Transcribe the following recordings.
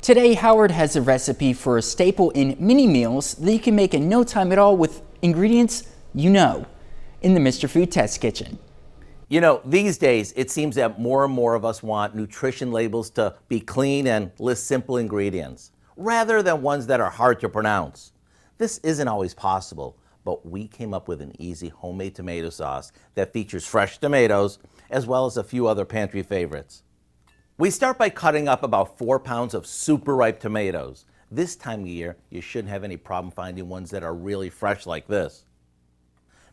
Today, Howard has a recipe for a staple in mini meals that you can make in no time at all with ingredients you know in the Mr. Food Test Kitchen. You know, these days it seems that more and more of us want nutrition labels to be clean and list simple ingredients, rather than ones that are hard to pronounce. This isn't always possible, but we came up with an easy homemade tomato sauce that features fresh tomatoes, as well as a few other pantry favorites. We start by cutting up about 4 pounds of super ripe tomatoes. This time of year, you shouldn't have any problem finding ones that are really fresh like this.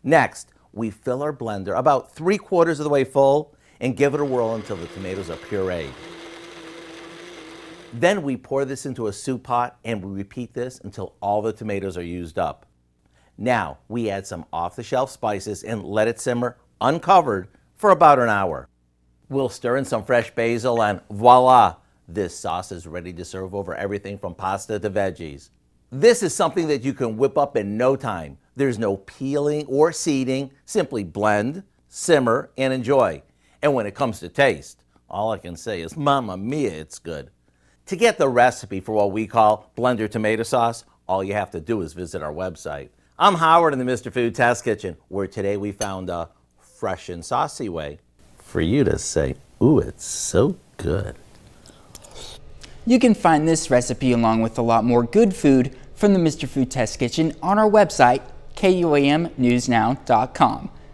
Next, we fill our blender about 3/4 of the way full and give it a whirl until the tomatoes are pureed. Then we pour this into a soup pot and we repeat this until all the tomatoes are used up. Now, we add some off-the-shelf spices and let it simmer uncovered for about an hour. We'll stir in some fresh basil and voila, this sauce is ready to serve over everything from pasta to veggies. This is something that you can whip up in no time. There's no peeling or seeding, simply blend, simmer, and enjoy. And when it comes to taste, all I can say is, Mamma mia, it's good. To get the recipe for what we call blender tomato sauce, all you have to do is visit our website. I'm Howard in the Mr. Food Test Kitchen, where today we found a fresh and saucy way for you to say, ooh, it's so good. You can find this recipe along with a lot more good food from the Mr. Food Test Kitchen on our website, KUAMnewsnow.com.